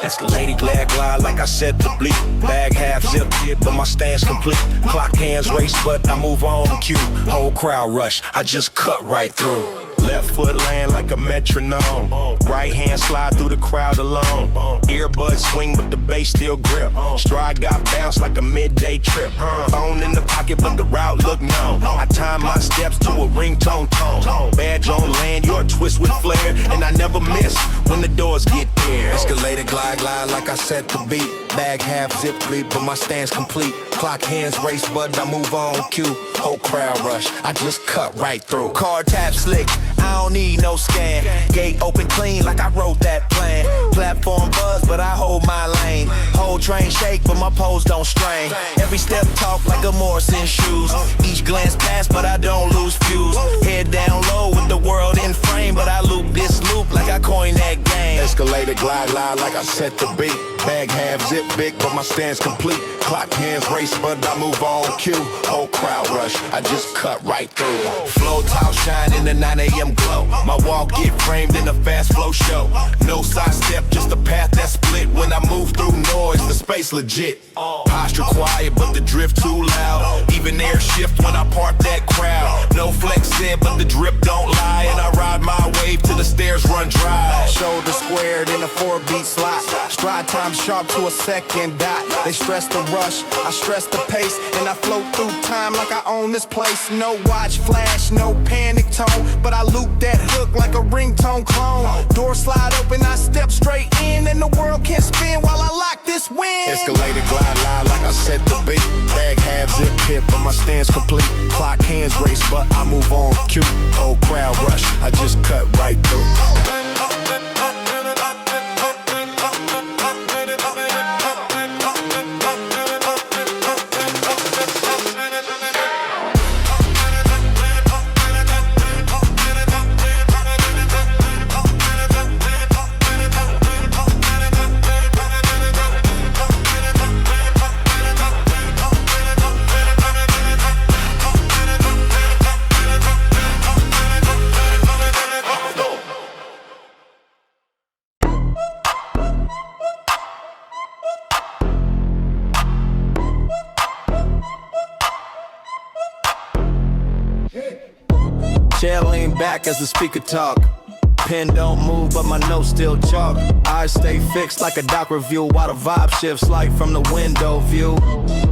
Escalated glad glide like I said to bleep. Bag half zipped it, but my stance complete. Clock hands race, but I move on cue. Whole crowd rush, I just cut right through. Left foot land like a metronome. Right hand slide through the crowd alone. Earbuds swing, but the bass still grip. Stride got bounce like a midday trip. Phone in the pocket, but the route look known. I time my steps to a ringtone tone. Badge on land, you're a twist with flair, and I never miss when the doors get there. Escalated glide like I said to beat. Bag half zip bleep, but my stance complete. Clock hands race, but I move on cue. Whole crowd rush, I just cut right through. Card tap slick, I don't need no scan. Gate open clean like I wrote that plan. Platform buzz, but I hold my lane. Whole train shake, but my pose don't strain. Every step talk like a Morrison shoes. Each glance pass, but I don't lose views. Head down low with the world in frame, but I loop this loop like I coined that game. Escalator glide line like I set the beat. Bag half zip big, but my stance complete. Clock hands race, but I move on cue. Whole crowd rush, I just cut right through. Flow top shine in the 9 a.m. glow. My walk get framed in a fast flow show. No side step, just a path that split. When I move through noise, the space legit. Posture quiet, but the drift too loud. Even air shift when I park that crowd. No flex said, but the drip don't lie. And I ride my wave till the stairs run dry. Shoulder squared in a 4-beat slot. Stride time sharp to a second dot. They stress the rush, I stress the pace. And I float through time like I own this place. No watch flash, no panic tone. But I loop that hook like a ringtone clone. Door slide open, I step straight in. And the world can spin while I lock this win. Escalator glide line like I set the beat. Bag half zip hip, but my stance complete. Clock hands race, but I move on cue. Whole crowd rush, I just cut right through. Chair lean back as the speaker talk. Pen don't move, but my notes still chalk. Eyes stay fixed like a doc review while the vibe shifts like from the window view.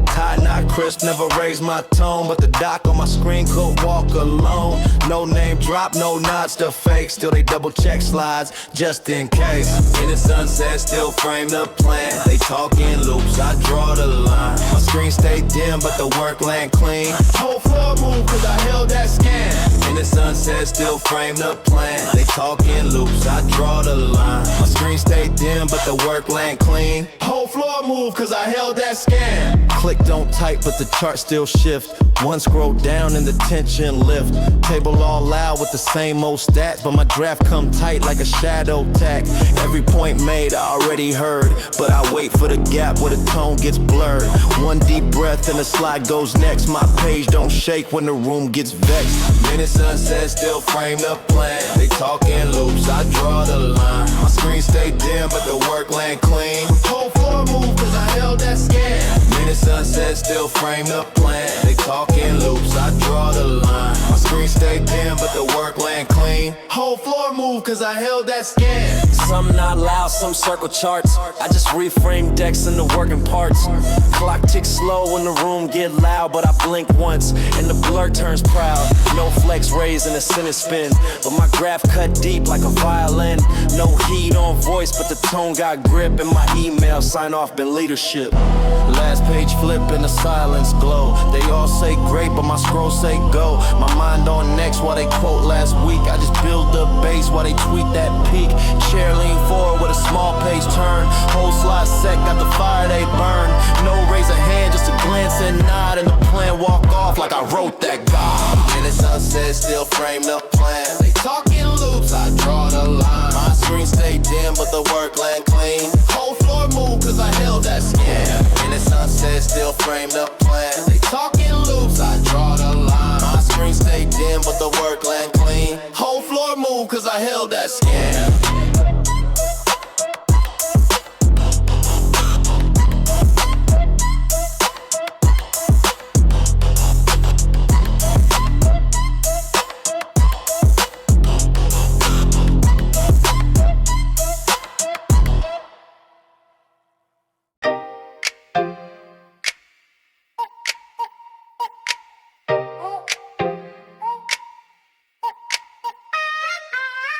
Tie not crisp, never raise my tone, but the doc on my screen could walk alone. No name drop, no nods to fake. Still they double check slides just in case. In the sunset, still frame the plan. They talk in loops, I draw the line. My screen stay dim, but the work land clean. Whole floor move, cause I held that scan. In the sunset, still frame the plan. They talk in loops, I draw the line. My screen stay dim, but the work land clean. Whole floor move, cause I held that scan. Click don't type, but the chart still shift. One scroll down and the tension lift. Table all loud with the same old stat, but my draft come tight like a shadow tack. Every point made I already heard, but I wait for the gap where the tone gets blurred. One deep breath and the slide goes next. My page don't shake when the room gets vexed. Minute sunset, still frame the plan. They talk in loops, I draw the line. My screen stay dim, but the work land clean. Whole floor move, cause I held that scan. Minute sunset, still frame the plan. They talk in loops, I draw the line. My screen stay dim, but the work land clean. Whole floor move, cause I held that scan. Some not loud, some circle charts. I just reframe decks into working parts. Clock ticks slow when the room get loud, but I blink once and the blur turns proud. No flex raise and a sentence spin, but my graph cut deep like a violin. No heat on voice, but the tone got grip. And my email sign off been leadership. Last page flip and the silence glow. They all say great, but my scroll say go. My mind on next while they quote last week. I just build the base while they tweet that peak. Chair lean forward with a small page turn. Whole slide set, got the fire they burn. No raise a hand, just a glance and nod. And the plan walk off like I wrote that God. And the sunset still frame the plan. They talk in loops, I draw the line. My screen stay dim, but the work land clean. Whole floor move, cause I held that scan. And the sunset still frame the plan. They talk in loops, I draw the line. My screen stay dim, but the work land clean. Whole floor move, cause I held that scan.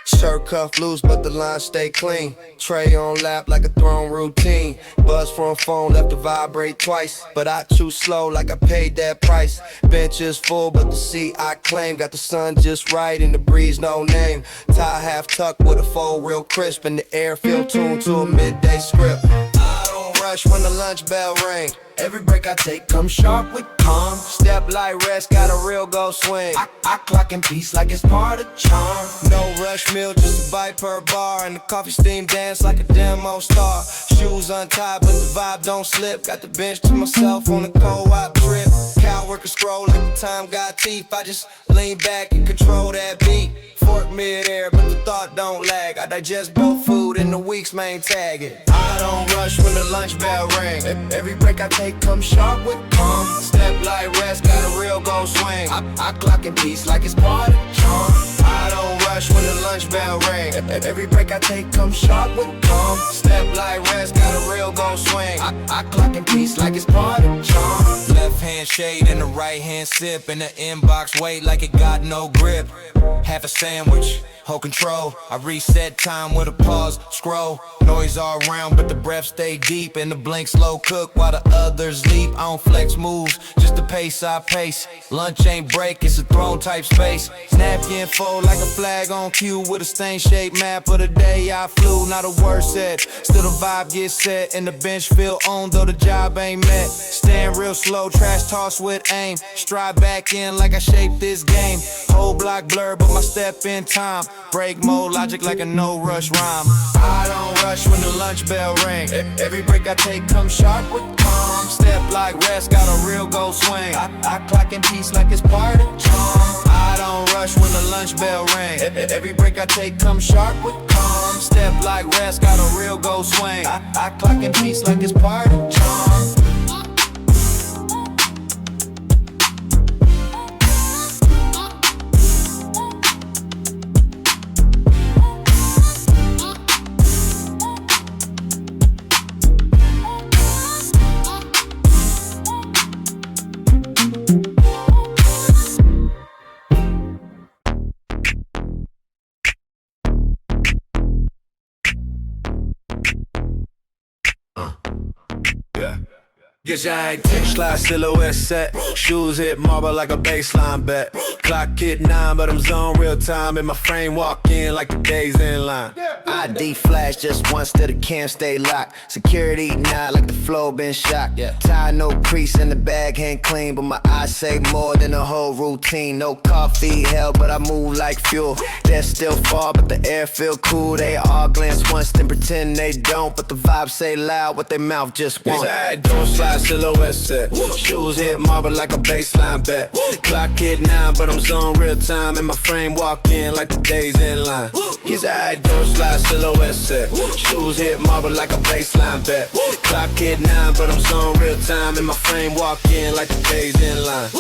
Shirt cuff loose, but the line stay clean. Tray on lap like a throne routine. Buzz from phone left to vibrate twice, but I too slow like I paid that price. Bench is full, but the seat I claim. Got the sun just right and the breeze no name. Tie half tucked with a fold real crisp, and the air feel tuned to a midday script. I don't rush when the lunch bell ring. Every break I take come sharp with calm. Step like rest, got a real go swing. I clock in peace like it's part of charm. No rush meal, just a bite per bar. And the coffee steam dance like a demo star. Shoes untied, but the vibe don't slip. Got the bench to myself on a co-op trip. Cow worker scroll like the time got teeth. I just lean back and control that beat. Fork mid-air, but the thought don't lag. I digest both food in the week's main tag it. I don't rush when the lunch bell ring. Every break I take comes sharp with calm. Step like rest, got a real go swing. I clock in peace like it's part of charm. I don't rush when the lunch bell ring. Every break I take comes sharp with calm. Step like rest, got a real go swing. I clock in peace like it's part of charm. Left hand shade and the right hand sip. In the inbox wait like it got no grip. Half a sandwich, hold control. I reset time with a pause, scroll. Noise all around but the breath stay deep. And the blink slow cook while the others leap. I don't flex moves, just the pace I pace. Lunch ain't break, it's a throne type space. Napkin fold like a flag on cue. With a stain shaped map of the day I flew. Not a word said, still the vibe gets set. And the bench feel on though the job ain't met. Stand real slow, trash toss with aim. Stride back in like I shaped this game. Whole block blur but my step in time. Break mode logic like a no rush rhyme. I don't rush when the lunch bell ring. Every break I take comes sharp with calm. Step like rest, got a real go swing. I clock in peace like it's part of charm. I don't rush when the lunch bell ring. Every break I take comes sharp with calm. Step like rest, got a real go swing. I clock in peace like it's part of charm. Get your identity. Slide silhouette set. Shoes hit marble like a baseline bet. Clock hit 9, but I'm zone real time. In my frame walk in like the days in line. ID flash just once till the cam stay locked. Security nod like the flow been shocked. Tie no crease in the bag, hand clean. But my eyes say more than a whole routine. No coffee hell, but I move like fuel. They're still far, but the air feel cool. They all glance once, then pretend they don't. But the vibes say loud what their mouth just wants. Don't slide silhouette set. Shoes hit marble like a baseline bet. Clock hit 9, but I'm zone real time. In my frame walk in like the days in line. His eye don't slide silhouette set. Shoes hit marble like a baseline bet. Clock hit 9, but I'm zone real time. In my frame walk in like the days in line.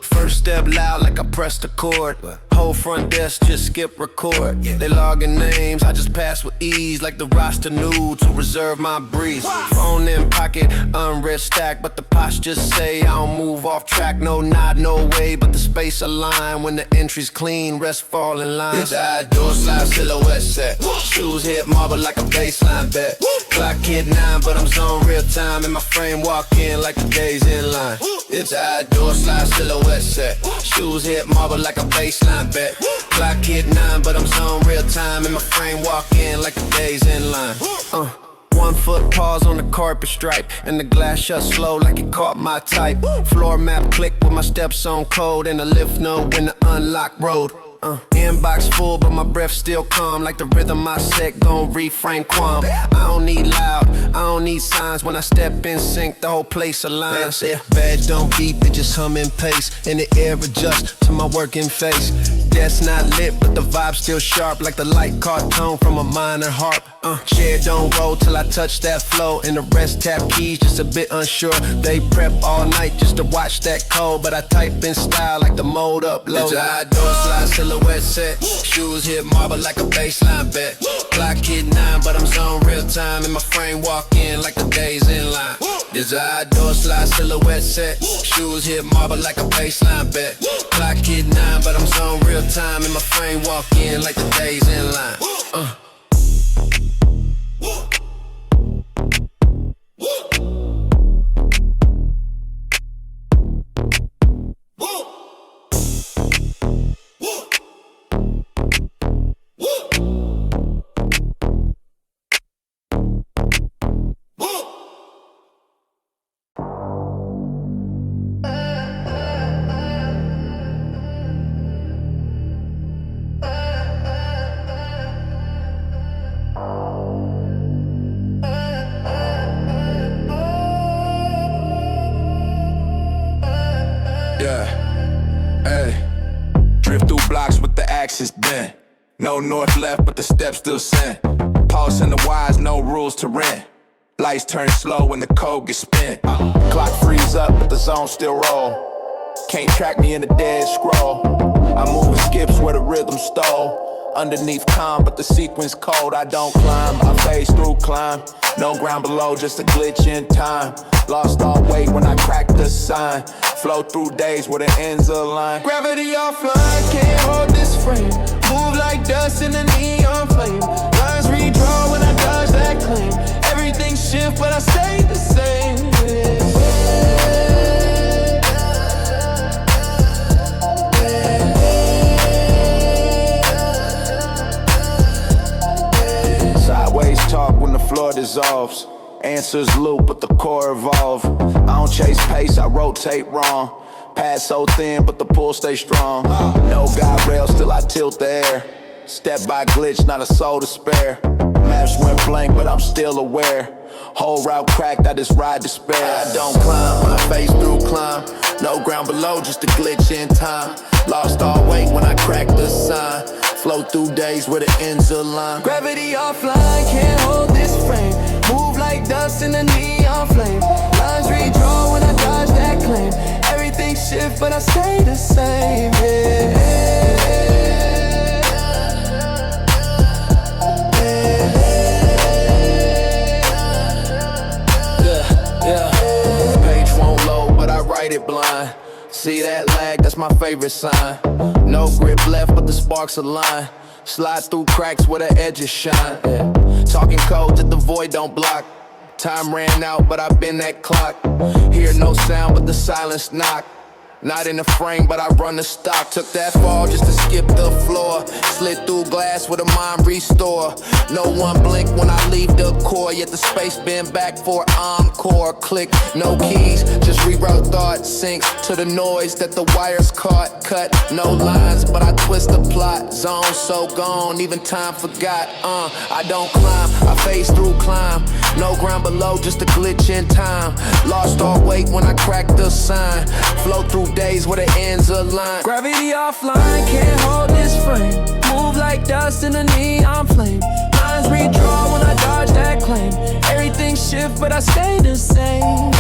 First step loud like I pressed a chord. Whole front desk just skip record. They logging names, I just pass with ease. Like the roster new to reserve my breeze. Phone in pocket, unread stack. But the pots just say I don't move off track. No nod, no way, but the space align. When the entry's clean, rest fall in line. Inside door slide silhouette set. Shoes hit marble like a baseline bet. Clock hit 9, but I'm zone real time. In my frame walk in like the days in line. Inside door slide silhouette set. Shoes hit marble like a baseline bet. Clock hit 9, but I'm zone real time. In my frame walk in like the days in line. 1 foot pause on the carpet stripe. And the glass shut slow like it caught my type. Floor map click with my steps on code. And the lift node when the unlock road. Inbox full, but my breath still calm. Like the rhythm I set, gon' reframe qualm. I don't need loud, I don't need signs. When I step in sync, the whole place aligns. Badge don't beep, it just hum in pace. And the air adjusts to my working face. That's not lit, but the vibe still sharp. Like the light cartoon from a minor harp. Chair don't roll till I touch that flow. And the rest tap keys, just a bit unsure. They prep all night just to watch that code. But I type in style like the mode upload. Door slide silhouette set. Shoes hit marble like a baseline bet. Clock hit 9, but I'm zone real time. In my frame walk in like the days in line. Door slide silhouette set. Shoes hit marble like a baseline bet. Clock hit 9, but I'm zone real time. In my frame walk in like the days in line. Axis bent. No north left, but the steps still sent. Pulse in the wise, no rules to rent. Lights turn slow when the code gets spent. Clock freeze up, but the zone still roll. Can't track me in the dead scroll. I'm moving skips where the rhythm stole. Underneath calm, but the sequence cold. I don't climb, I phase through climb. No ground below, just a glitch in time. Lost all weight when I cracked the sign. Flow through days where the ends align. Gravity offline, can't hold this frame. Move like dust in a neon flame. Lines redraw when I dodge that claim. Everything shift, but I stay the same. Sideways talk when the floor dissolves. Answers loop, but the core evolve. I don't chase pace, I rotate wrong. Pass so thin, but the pull stay strong. No guide rail, still I tilt the air. Step by glitch, not a soul to spare. Maps went blank, but I'm still aware. Whole route cracked, I just ride despair. I don't climb, I phase through climb. No ground below, just a glitch in time. Lost all weight when I cracked the sign. Flow through days where the ends align. Gravity offline, can't hold this frame. Move like dust in a neon flame. Lines redraw when I dodge that claim. Everything shift, but I stay the same. Page won't load, but I write it blind. See that lag, that's my favorite sign. No grip left, but the sparks align. Slide through cracks where the edges shine. Talking codes that the void don't block. Time ran out, but I've been that clock. Hear no sound, but the silence knock. Not in the frame, but I run the stock. Took that fall just to skip the floor. Slid through glass with a mind restore. No one blink when I leave the core. Yet the space bend back for encore. Click, no keys, just reroute thought. Syncs to the noise that the wires caught. Cut, no lines, but I twist the plot. Zone so gone, even time forgot. I don't climb, I phase through climb. No ground below, just a glitch in time. Lost all weight when I cracked the sign. Flow through days where the ends align. Gravity offline, can't hold this frame. Move like dust in a neon flame. Lines redraw when I dodge that claim. Everything shift, but I stay the same.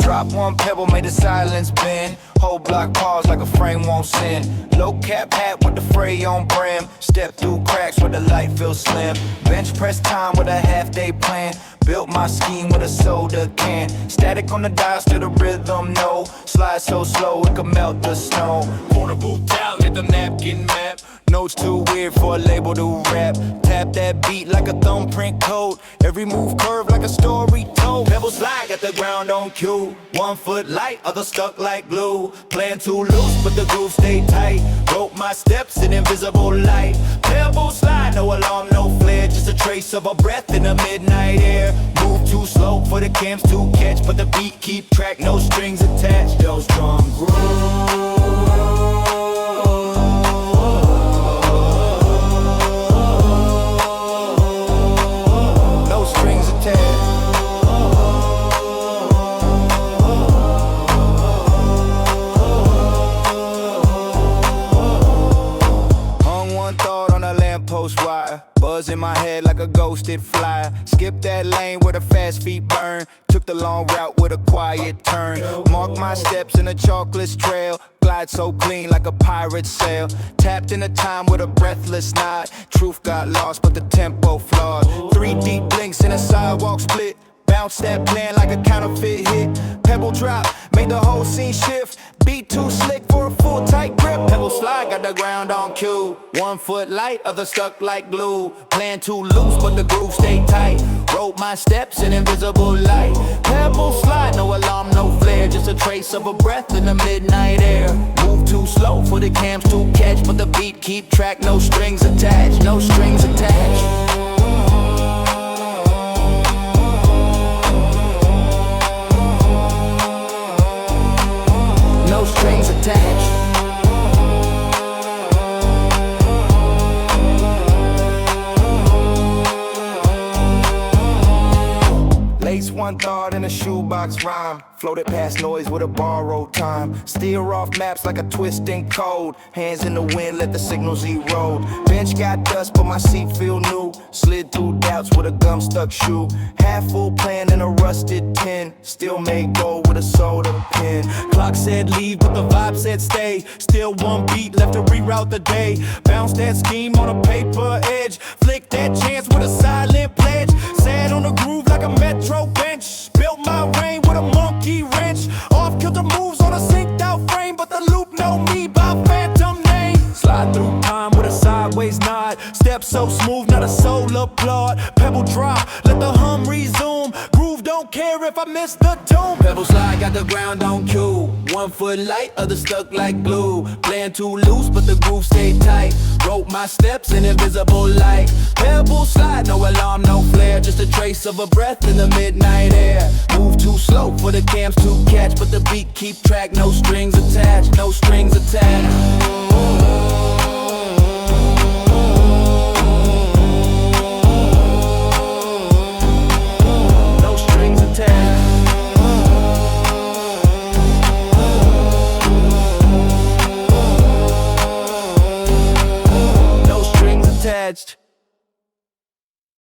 Drop one pebble, made the silence bend. Whole block pause like a frame won't sin. Low cap hat with the fray on brim. Step through cracks where the light feels slim. Bench press time with a half day plan. Built my scheme with a soda can. Static on the dial, still the rhythm, no. Slide so slow it could melt the snow. Portable down, hit the napkin map. Notes too weird for a label to rap. Tap that beat like a thumbprint code. Every move curved like a story told. Pebble slide, got the ground on cue. 1 foot light, other stuck like glue. Playing too loose, but the groove stay tight. Rope my steps in invisible light. Pebble slide, no alarm, no flare. Just a trace of a breath in the midnight air. Move too slow for the cams to catch, but the beat keep track, no strings attached. Those drum grooves. Buzz in my head like a ghosted flyer. Skip that lane where the fast feet burn. Took the long route with a quiet turn. Mark my steps in a chocolate trail. Glide so clean like a pirate sail. Tapped in a time with a breathless nod. Truth got lost but the tempo flawed. 3 deep blinks in a sidewalk split. Bounce that plan like a counterfeit hit. Pebble drop, made the whole scene shift. Beat too slick for a full tight grip. Pebble slide, got the ground on cue. 1 foot light, other stuck like glue. Plan too loose, but the groove stay tight. Wrote my steps in invisible light. Pebble slide, no alarm, no flare. Just a trace of a breath in the midnight air. Move too slow for the cams to catch, but the beat keep track, no strings attached. No strings attached. No strings attached. Lace one thought in a shoebox rhyme. Floated past noise with a borrowed time. Steer off maps like a twisting code. Hands in the wind, let the signals erode. Bench got dust, but my seat feel new. Slid through doubts with a gum stuck shoe. Half full plan in a rusted tin. Still made gold with a soda pen. Clock said leave, but the vibe said stay. Still one beat left to reroute the day. Bounce that scheme on a paper edge. Flick that chance with a silent pledge. Sat on the groove like a metro bench. Built my reign with a monkey wrench. Off kilter moves on a synced out frame, but the loop know me by phantom name. Slide through time with a sideways nod. Step so smooth, not a soul applaud. Pebble drop, let the hum resume. Groove don't care if I miss the tune. Pebble slide, got the ground on cue. 1 foot light, other stuck like glue. Playing too loose, but the groove stay tight. Wrote my steps in invisible light. Pebble slide, no alarm, no flare. Just a trace of a breath in the midnight air. Move too slow for the cams to catch, but the beat keep track. No strings attached, no strings attached.